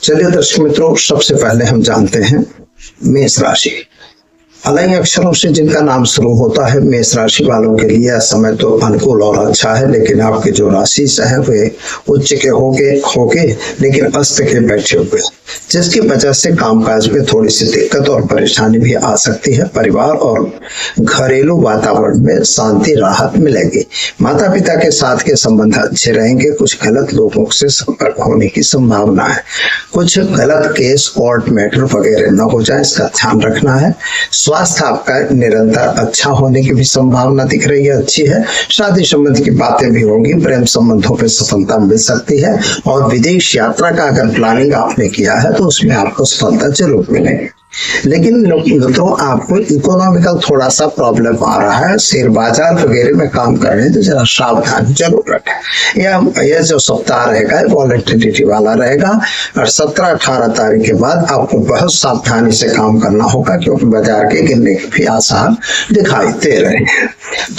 चलिए दर्शक मित्रों, सबसे पहले हम जानते हैं मेष राशि। अलग अक्षरों से जिनका नाम शुरू होता है, मेष राशि वालों के लिए यह समय तो अनुकूल और अच्छा है, लेकिन आपके जो राशि है वे उच्च के होके लेकिन अस्त के बैठे हुए, जिसकी वजह से कामकाज में थोड़ी सी दिक्कत और परेशानी भी आ सकती है। परिवार और घरेलू वातावरण में शांति राहत मिलेगी। माता पिता के साथ के संबंध अच्छे रहेंगे। कुछ गलत लोगों से संपर्क होने की संभावना है। कुछ गलत केस, कोर्ट मैटर वगैरह न हो जाए, इसका ध्यान रखना है। स्वास्थ्य आपका निरंतर अच्छा होने की भी संभावना दिख रही है, अच्छी है। शादी संबंध की बातें भी होंगी। प्रेम संबंधों पर सफलता मिल सकती है और विदेश यात्रा का अगर प्लानिंग आपने किया है तो उसमें आपको सफलता जरूर मिलेगी। लेकिन मित्रों, आपको इकोनॉमिकल थोड़ा सा प्रॉब्लम आ रहा है। शेयर बाजार वगैरह में काम कर रहे हैं तो जरा सावधान जरूर रखें। यह जो सप्ताह रहेगा वॉलेटिलिटी वाला रहेगा और 17-18 तारीख के बाद आपको बहुत सावधानी से काम करना होगा, क्योंकि बाजार के गिरने के भी आसार दिखाई दे रहे हैं।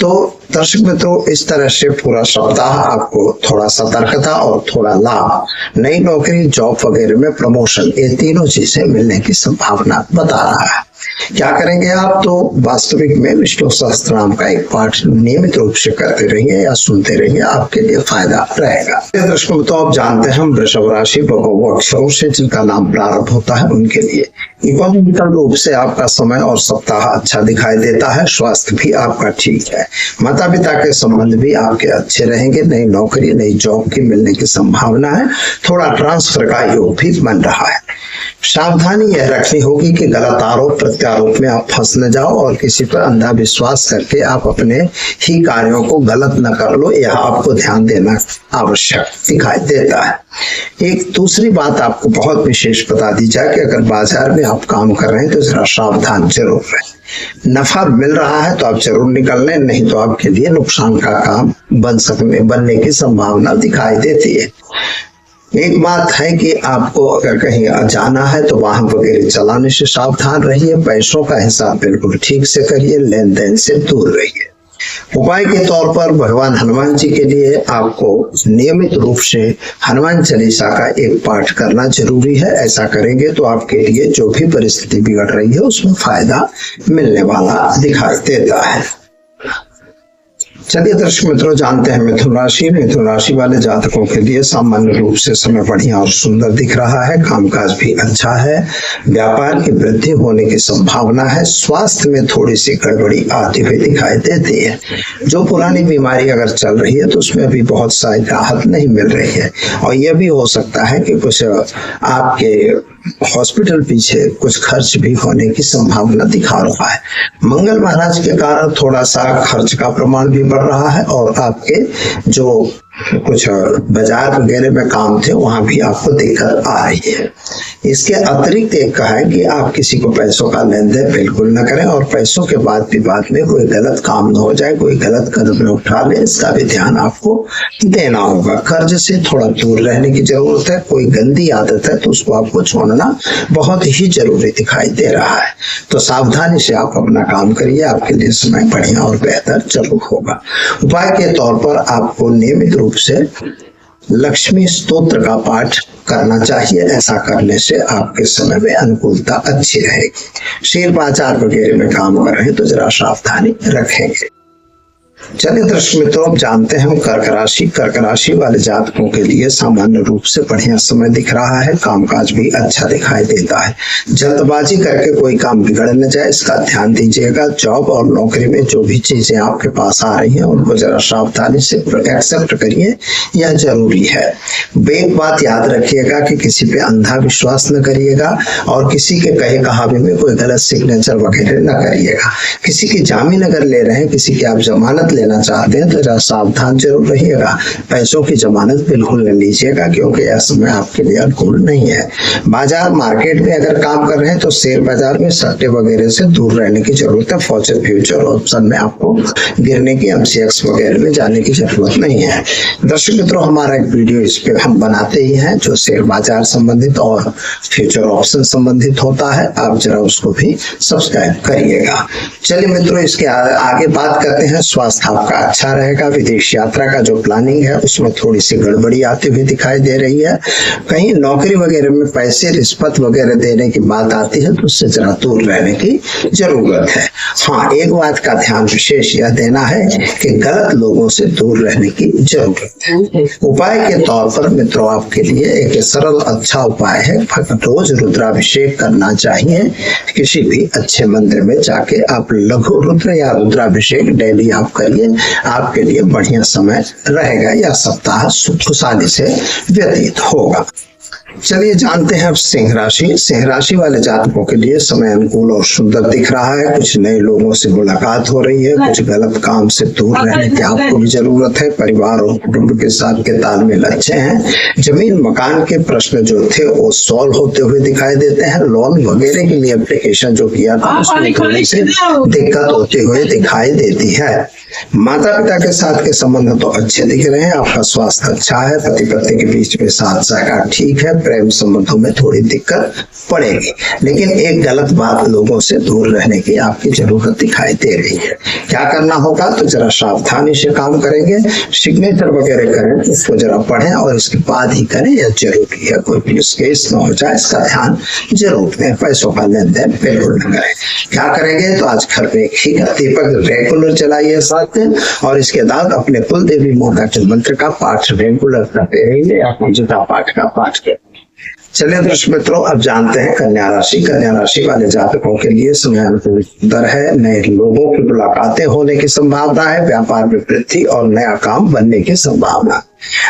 तो दर्शक मित्रों, इस तरह से पूरा सप्ताह आपको थोड़ा सतर्कता और थोड़ा लाभ, नई नौकरी, जॉब वगैरह में प्रमोशन, ये तीनों चीजें मिलने की संभावना बता रहा है। क्या करेंगे आप? तो वास्तविक में विष्णु सहस्त्रनाम का एक पाठ नियमित रूप से करते रहिए या सुनते रहिए, आपके लिए फायदा रहेगा। दर्शकों, तो आप जानते हैं वृषभ राशि बहु अक्षरों से जिनका नाम प्रारंभ होता है उनके लिए इकोनॉमिकल रूप से आपका समय और सप्ताह अच्छा दिखाई देता है। स्वास्थ्य भी आपका ठीक है। माता पिता के संबंध भी आपके अच्छे रहेंगे। नई नौकरी, नई जॉब की मिलने की संभावना है। थोड़ा ट्रांसफर का योग भी बन रहा है। सावधानी यह रखनी होगी कि गलत आरोप प्रत्यारोप में आप फंस न जाओ और किसी पर अंधा विश्वास करके आप अपने ही कार्यों को गलत न कर लो। यह आपको ध्यान देना आवश्यक दिखाई देता है। एक दूसरी बात आपको बहुत विशेष बता दी जाए कि अगर बाजार में आप काम कर रहे हैं तो जरा सावधान जरूर रहें। नफा मिल रहा है तो आप जरूर निकल लें, नहीं तो आपके लिए नुकसान का काम बनने की संभावना दिखाई देती है। एक बात है कि आपको अगर कहीं जाना है तो वाहन वगैरह चलाने से सावधान रहिए। पैसों का हिसाब बिल्कुल ठीक से करिए। लेन देन से दूर रहिए। उपाय के तौर पर भगवान हनुमान जी के लिए आपको नियमित रूप से हनुमान चालीसा का एक पाठ करना जरूरी है। ऐसा करेंगे तो आपके लिए जो भी परिस्थिति बिगड़ रही है उसमें फायदा मिलने वाला दिखाई देता है। चलिए दर्शक मित्रों, जानते हैं मिथुन राशि। मिथुन राशि वाले जातकों के लिए सामान्य रूप से समय बढ़िया और सुंदर दिख रहा है। कामकाज भी अच्छा है। व्यापार की वृद्धि होने की संभावना है। स्वास्थ्य में थोड़ी सी गड़बड़ी आती हुई दिखाई देती है। जो पुरानी बीमारी अगर चल रही है तो उसमें अभी बहुत सारी राहत नहीं मिल रही है और यह भी हो सकता है कि कुछ आपके हॉस्पिटल पीछे कुछ खर्च भी होने की संभावना दिखा रहा है। मंगल महाराज के कारण थोड़ा सा खर्च का प्रमाण भी बढ़ रहा है और आपके जो कुछ बाजार वगैरह में काम थे वहां भी आपको दिक्कत आ रही है। इसके अतिरिक्त एक है कि आप किसी को पैसों का लेन देन बिल्कुल न करें और पैसों के बाद में कोई गलत काम न हो जाए, कोई गलत कदम न उठा ले, इसका भी ध्यान आपको देना होगा। कर्ज से थोड़ा दूर रहने की जरूरत है। कोई गंदी आदत है तो उसको आपको छोड़ना बहुत ही जरूरी दिखाई दे रहा है। तो सावधानी से आप अपना काम करिए, आपके लिए समय बढ़िया और बेहतर जरूर होगा। उपाय के तौर पर आपको नियमित रूप से लक्ष्मी स्तोत्र का पाठ करना चाहिए। ऐसा करने से आपके समय में अनुकूलता अच्छी रहेगी। शेयर बाजार वगैरह में काम कर रहे हैं तो जरा सावधानी रखेंगे। चलिए दर्शक मित्रों, अब जानते हैं कर्क राशि। कर्क राशि वाले जातकों के लिए सामान्य रूप से बढ़िया समय दिख रहा है। कामकाज भी अच्छा दिखाई देता है। जल्दबाजी करके कोई काम बिगड़ न जाए, इसका ध्यान दीजिएगा। जॉब और नौकरी में जो भी चीजें आपके पास आ रही हैं उनको जरा सावधानी से एक्सेप्ट करिए, यह जरूरी है। एक बात याद रखिएगा कि किसी पे अंधा विश्वास न करिएगा और किसी के कहे कहावे में कोई गलत सिग्नेचर वगैरह न करिएगा। किसी की जामीन अगर ले रहे हैं, किसी की आप जमानत लेना चाहते हैं तो जरा सावधान जरूर रहिएगा। पैसों की जमानत बिल्कुल न लीजिएगा, क्योंकि यह समय आपके लिए अनुकूल नहीं है। बाजार मार्केट में अगर काम कर रहे हैं तो शेयर बाजार में सट्टे वगैरह से दूर रहने की जरूरत है। फ्यूचर ऑप्शन में आपको गिरने की, एमसीएक्स वगैरह में जाने की जरूरत नहीं है। दर्शक मित्रों, हमारा एक वीडियो इस पे हम बनाते ही हैं जो शेयर बाजार संबंधित और फ्यूचर ऑप्शन संबंधित होता है। आप जरा उसको भी सब्सक्राइब करिएगा। चलिए मित्रों, इसके आगे बात करते हैं स्वास्थ्य स्वास्थ्य आपका अच्छा रहेगा। विदेश यात्रा का जो प्लानिंग है उसमें थोड़ी सी गड़बड़ी आती हुई दिखाई दे रही है। कहीं नौकरी वगैरह में पैसे रिश्वत वगैरह देने की बात आती है तो उससे जरा दूर रहने की जरूरत है। हाँ, एक बात का ध्यान विशेष यह देना है कि गलत लोगों से दूर रहने की जरूरत है। उपाय के तौर पर मित्रों आपके लिए एक सरल अच्छा उपाय है, रोज रुद्राभिषेक करना चाहिए। किसी भी अच्छे मंदिर में जाके आप लघु रुद्र या रुद्राभिषेक डेली आप करिए, आपके लिए बढ़िया समय रहेगा, या सप्ताह खुशहाली से व्यतीत होगा। चलिए जानते हैं अब सिंह राशि। सिंह राशि वाले जातकों के लिए समय अनुकूल और सुंदर दिख रहा है। कुछ नए लोगों से मुलाकात हो रही है, कुछ गलत काम से दूर रहने की आपको भी जरूरत है। परिवार और कुटुंब के साथ के तालमेल अच्छे हैं। जमीन मकान के प्रश्न जो थे वो सॉल्व होते हुए दिखाई देते हैं। लोन वगैरह के लिए एप्लीकेशन जो किया था उसमें थोड़ी सी दिक्कत होते हुए दिखाई देती है। माता पिता के साथ के संबंध तो अच्छे दिख रहे हैं। आपका स्वास्थ्य अच्छा है। पति पत्नी के बीच में साथ सहकार ठीक है। प्रेम संबंधों में थोड़ी दिक्कत पड़ेगी, लेकिन एक गलत बात लोगों से दूर रहने की आपकी जरूरत दिखाई दे रही है। क्या करना होगा तो जरा सावधानी से काम करेंगे। सिग्नेचर वगैरह करें तो उसको जरा पढ़ें और इसके बाद ही करें, यह जरूरी है। कोई पुलिस केस न हो जाए इसका ध्यान जरूर दें। पैसों का लेन देन बिल्कुल न करें। क्या करेंगे तो आज घर में घी का दीपक रेगुलर जलाइए साथ में, और इसके बाद अपने कुल देवी मोहन मंत्र का पाठ रेगुलर करते रहिए या पूजा पाठ का पाठ करें। चलिए दर्शक मित्रों, अब जानते हैं कन्या राशि। कन्या राशि वाले जातकों के लिए समय अनुकूल सुंदर है। नए लोगों की मुलाकातें होने की संभावना है। व्यापार में वृद्धि और नया काम बनने की संभावना।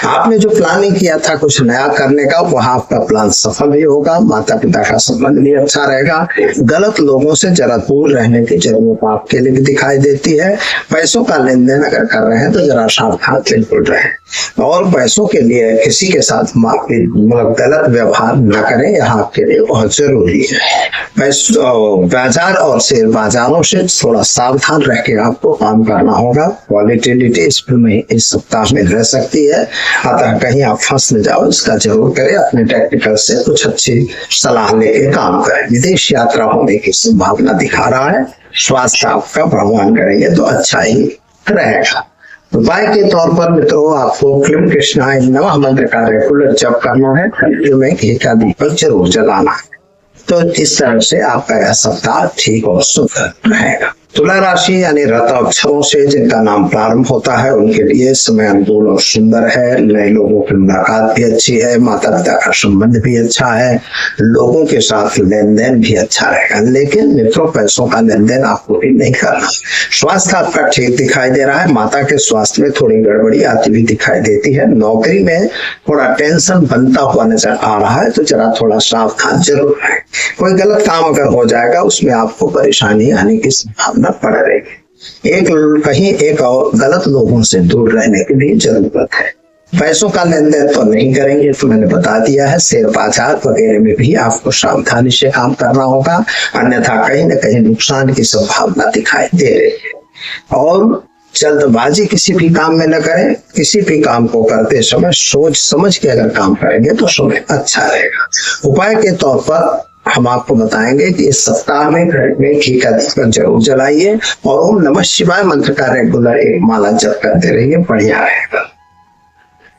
आपने जो प्लानिंग किया था कुछ नया करने का, वहां आपका प्लान सफल भी होगा। माता पिता का संबंध भी अच्छा रहेगा। गलत लोगों से जरा दूर रहने की जरूरत आपके लिए भी दिखाई देती है। पैसों का लेन देन अगर कर रहे हैं तो जरा सावधान बिल्कुल रहें, और पैसों के लिए किसी के साथ गलत व्यवहार न करें, यह आपके लिए बहुत जरूरी है। बाजार और शेयर बाजारों से थोड़ा सावधान रह के आपको काम करना होगा। वॉलेटिलिटी इसमें इस सप्ताह में रह सकती है, अतः कहीं आप फंस न जाओ, इसका जरूर करें। अपने टेक्निकल से कुछ अच्छी सलाह लेके काम करें। विदेश यात्रा होने की संभावना दिखा रहा है। स्वास्थ्य आपका भगवान करेंगे तो अच्छा ही रहेगा। उपाय के तौर पर मित्रों आपको क्लीं कृष्णाय नमः मंत्र का रेगुलर जप करना है। घंटी में घी का दीपक जरूर जलाना है। तो इस तरह से आपका यह सप्ताह ठीक और सुखद रहेगा। तुला राशि यानी रत अक्षरों से जिनका नाम प्रारंभ होता है उनके लिए समय अनुकूल और सुंदर है। नए लोगों की मुलाकात भी अच्छी है। माता पिता का संबंध भी अच्छा है। लोगों के साथ लेन देन भी अच्छा रहेगा, लेकिन मित्रों पैसों का लेन देन आपको भी नहीं करना। स्वास्थ्य आपका ठीक दिखाई दे रहा है। माता के स्वास्थ्य में थोड़ी गड़बड़ी आती हुई दिखाई देती है। नौकरी में थोड़ा टेंशन बनता हुआ नजर आ रहा है, तो जरा थोड़ा सावधान जरूर है। कोई गलत काम अगर हो जाएगा उसमें आपको परेशानी आने की संभावना पड़ रही है। एक और गलत लोगों से दूर रहने की भी जरूरत है। पैसों का लेन देन तो नहीं करेंगे, तो मैंने बता दिया है। शेयर बाजार वगैरह में भी आपको सावधानी से काम करना होगा, अन्यथा कहीं न कहीं नुकसान की संभावना दिखाई दे रही है। और जल्दबाजी किसी भी काम में न करें। किसी भी काम को करते समय सोच समझ के अगर काम करेंगे तो समय अच्छा रहेगा। उपाय के तौर पर हम आपको बताएंगे कि इस सप्ताह में घर में घी का दीपक जरूर जलाइए और ओम नमः शिवाय मंत्र का रेगुलर एक माला जप करते रहिए, बढ़िया रहेगा।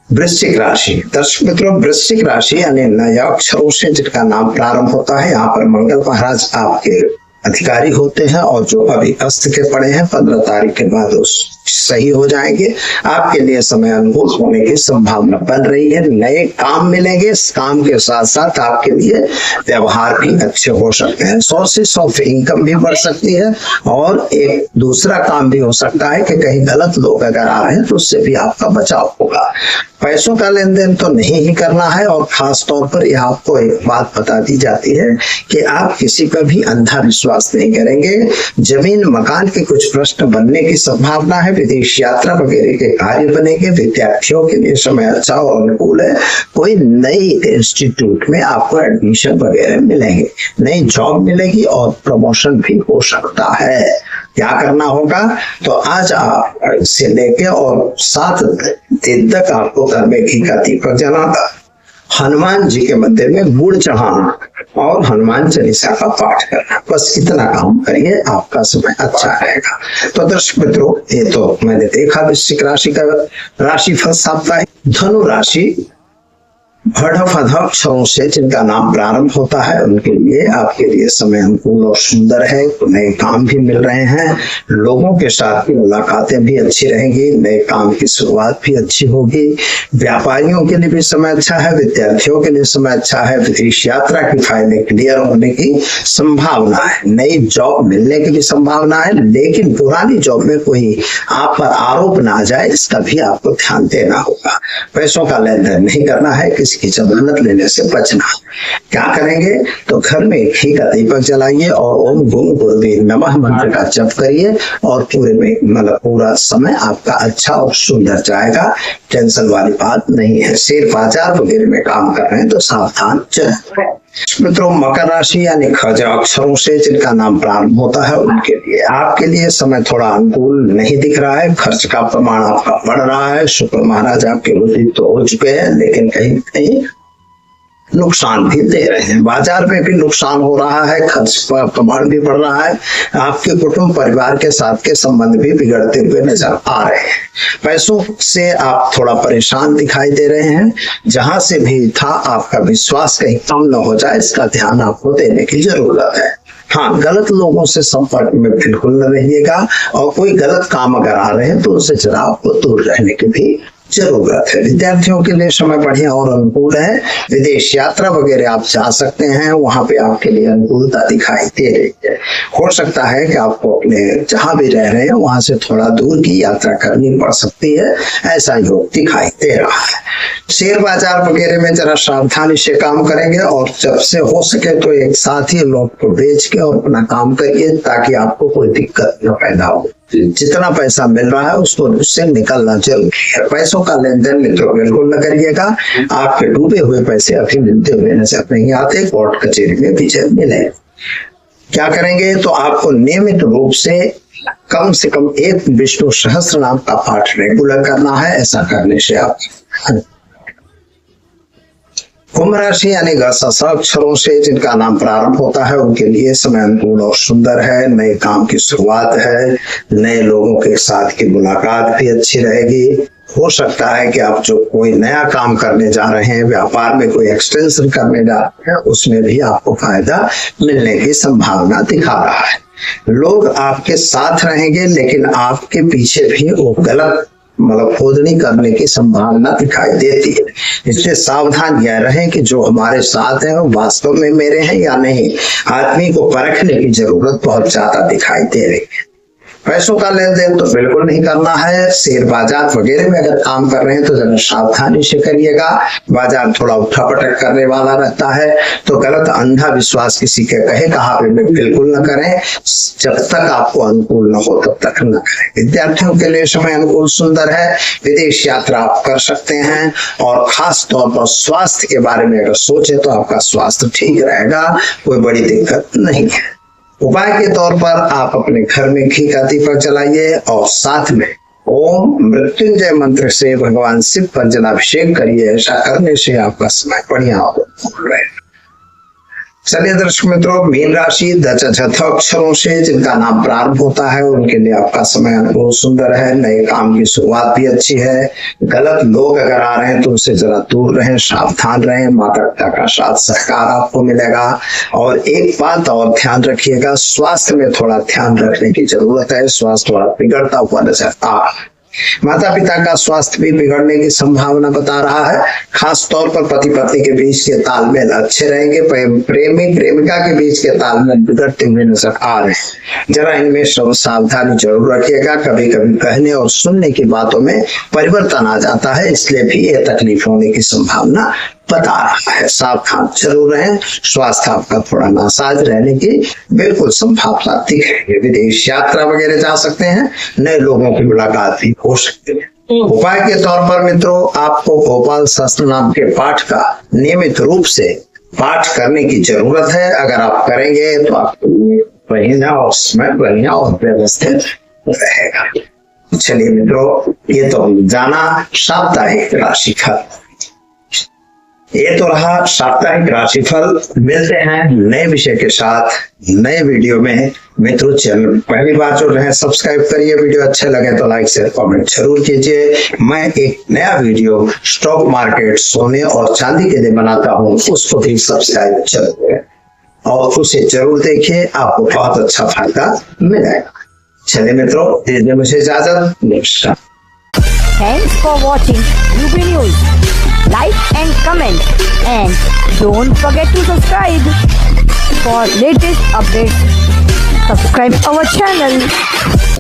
वृश्चिक राशि। दर्शक मित्रों, वृश्चिक राशि यानी नए अक्षरों से जिनका नाम प्रारंभ होता है, यहाँ पर मंगल महाराज आपके अधिकारी होते हैं, और जो अभी अस्त के पड़े हैं 15 तारीख के बाद सही हो जाएंगे। आपके लिए समय अनुकूल होने की संभावना बन रही है। नए काम मिलेंगे। इस काम के साथ साथ आपके लिए व्यवहार भी अच्छे हो सकते हैं। सोर्सेस ऑफ इनकम भी बढ़ सकती है, और एक दूसरा काम भी हो सकता है कि कहीं गलत लोग अगर आ रहे हैं तो उससे भी आपका बचाव होगा। पैसों का लेन देन तो नहीं ही करना है, और खास तौर पर यह आपको एक बात बता दी जाती है कि आप किसी पर भी अंधा विश्वास नहीं करेंगे। जमीन मकान के कुछ प्रश्न बनने की संभावना है। विदेश यात्रा वगैरह के कार्य बनेंगे। विद्यार्थियों के लिए समय अच्छा और अनुकूल है। कोई नई इंस्टीट्यूट में आपको एडमिशन वगैरह मिलेंगे, नई जॉब मिलेगी और प्रमोशन भी हो सकता है। क्या करना होगा तो आज आप से लेके और 7 दिन तक आपको घर में घी का दीपक जलाना हनुमान जी के मंदिर में गुड़ चढ़ाना और हनुमान चालीसा का पाठ करना, बस इतना काम करिए, आपका समय अच्छा रहेगा। तो दर्शक मित्रों, ये तो मैंने देखा वृश्चिक राशि का राशिफल साप्ताहिक। धनु राशि भड़फ अक्षरों से जिनका नाम प्रारंभ होता है उनके लिए आपके लिए समय अनुकूल और सुंदर है। नए काम भी मिल रहे हैं, लोगों के साथ की मुलाकातें भी अच्छी रहेंगी, नए काम की शुरुआत भी अच्छी होगी। व्यापारियों के लिए भी समय अच्छा है, विद्यार्थियों के लिए समय अच्छा है। विदेश यात्रा की फाइलें क्लियर होने की संभावना है, नई जॉब मिलने की भी संभावना है, लेकिन पुरानी जॉब में कोई आप पर आरोप ना जाए, इसका भी आपको ध्यान देना होगा। पैसों का लेन देन नहीं करना है, की जमानत लेने से बचना। क्या करेंगे तो घर में घी का दीपक जलाइए और ओम गुरु गुरुवे नमः मंत्र का जप करिए और पूरे में मतलब पूरा समय आपका अच्छा और सुंदर जाएगा। टेंशन वाली बात नहीं है। शेयर बाजार वगैरह में काम कर रहे हैं तो सावधान चलें। मित्रों, मकर राशि यानी खज अक्षरों से जिनका नाम प्रारंभ होता है उनके लिए आपके लिए समय थोड़ा अनुकूल नहीं दिख रहा है। खर्च का प्रमाण आपका बढ़ रहा है। शुक्र महाराज आपके उदित तो हो चुके हैं, लेकिन कहीं कहीं नुकसान भी दे रहे हैं। बाजार में भी नुकसान हो रहा है, खर्च का प्रमाण भी बढ़ रहा है। आपके कुटुंब परिवार के साथ के संबंध भी बिगड़ते हुए नजर आ रहे हैं। पैसों से आप थोड़ा परेशान दिखाई दे रहे हैं। जहां से भी था आपका विश्वास कहीं कम न हो जाए, इसका ध्यान आपको देने की जरूरत है। हाँ, गलत लोगों से संपर्क में बिल्कुल न रहिएगा और कोई गलत काम अगर आ रहे हैं तो उससे जरा आपको दूर रहने की भी जरूरत है। विद्यार्थियों के लिए समय बढ़िया और अनुकूल है। विदेश यात्रा वगैरह आप जा सकते हैं, वहां पे आपके लिए अनुकूलता दिखाई दे रही है। हो सकता है कि आपको अपने जहां भी रह रहे हैं वहां से थोड़ा दूर की यात्रा करनी पड़ सकती है, ऐसा योग दिखाई दे रहा है। शेयर बाजार वगैरह में जरा सावधानी से काम करेंगे और जब से हो सके तो एक साथ ही लोग को बेच के और अपना काम करिए ताकि आपको कोई दिक्कत न पैदा हो। जितना पैसा मिल रहा है उसको उससे निकलना जरूरी है। पैसों का लेन देन मित्रों बिल्कुल न करिएगा। आपके डूबे हुए पैसे अभी मिलते हुए नजर नहीं आते, कोर्ट कचहरी में विजय मिले। क्या करेंगे तो आपको नियमित रूप से कम एक विष्णु सहस्त्र नाम का पाठ रेगुलर करना है। ऐसा करने से आप कुंभ राशि यानी अक्षरों से जिनका नाम प्रारंभ होता है उनके लिए समय अनुकूल और सुंदर है। नए काम की शुरुआत है, नए लोगों के साथ की मुलाकात भी अच्छी रहेगी। हो सकता है कि आप जो कोई नया काम करने जा रहे हैं, व्यापार में कोई एक्सटेंशन करने जा रहे हैं, उसमें भी आपको फायदा मिलने की संभावना दिखा रहा है। लोग आपके साथ रहेंगे लेकिन आपके पीछे भी वो गलत खोदनी करने की संभावना दिखाई देती है। इसलिए सावधान यह रहें कि जो हमारे साथ है वो वास्तव में मेरे हैं या नहीं। आदमी को परखने की जरूरत बहुत ज्यादा दिखाई दे रही है। पैसों का लेन देन तो बिल्कुल नहीं करना है। शेयर बाजार वगैरह में अगर काम कर रहे हैं तो जरा सावधानी से करिएगा। बाजार थोड़ा उठा पटक करने वाला रहता है, तो गलत अंधा विश्वास किसी के कहे कहावे में बिल्कुल न करें। जब तक आपको अनुकूल न हो तब तक न करें। विद्यार्थियों के लिए समय अनुकूल सुंदर है। विदेश यात्रा आप कर सकते हैं और खास तौर पर स्वास्थ्य के बारे में अगर सोचे तो आपका स्वास्थ्य ठीक रहेगा, कोई बड़ी दिक्कत नहीं है। उपाय के तौर पर आप अपने घर में घी का दीपक जलाइए और साथ में ओम मृत्युंजय मंत्र से भगवान शिव पर जलाभिषेक करिए। ऐसा करने से आपका समय बढ़िया होगा। चलिए दर्शक मित्रों, मीन राशि अक्षरों से जिनका नाम प्रारंभ होता है उनके लिए आपका समय बहुत सुंदर है। नए काम की शुरुआत भी अच्छी है। गलत लोग अगर आ रहे हैं तो उनसे जरा दूर रहें, सावधान रहें। माता पिता का साथ सहकार आपको मिलेगा। और एक बात और ध्यान रखिएगा, स्वास्थ्य में थोड़ा ध्यान रखने की जरूरत है। स्वास्थ्य थोड़ा बिगड़ता हुआ नजर आ रहा है। माता पिता का स्वास्थ्य भी बिगड़ने की संभावना बता रहा है। खास तौर पर पति पत्नी के बीच के तालमेल अच्छे रहेंगे। प्रेमी प्रेमिका के बीच के तालमेल बिगड़ते हुए नजर आ रहे हैं। जरा इनमें सावधानी जरूर रखिएगा। कभी कभी कहने और सुनने की बातों में परिवर्तन आ जाता है, इसलिए भी ये तकलीफ होने की संभावना बता रहा है। सावधान जरूर रहें। स्वास्थ्य आपका थोड़ा नासाज रहने की बिल्कुल संभावना दिख रही है। विदेश यात्रा वगैरह जा सकते हैं, नए लोगों की मुलाकात भी हो सकती है। उपाय के तौर पर मित्रों, आपको गोपाल सहस्त्र नाम के पाठ का नियमित रूप से पाठ करने की जरूरत है। अगर आप करेंगे तो आपको बढ़िया और समय बढ़िया और व्यवस्थित रहेगा। चलिए मित्रों, ये तो जाना साप्ताहिक राशि का। ये तो रहा साप्ताहिक राशिफल। मिलते हैं नए विषय के साथ नए वीडियो में। मित्रों, चैनल पहली बार जुड़ रहे हैं, सब्सक्राइब करिए। वीडियो अच्छे लगे तो लाइक शेयर कमेंट जरूर कीजिए। मैं एक नया वीडियो स्टॉक मार्केट, सोने और चांदी के लिए बनाता हूँ, उसको भी सब्सक्राइब करें और उसे जरूर देखिए, आपको बहुत अच्छा फायदा मिलेगा। चलिए मित्रों, दीजिए मुझे इजाजत। नमस्कार। Thanks for watching UB News. Like and comment, and don't forget to subscribe for latest updates. Subscribe our channel.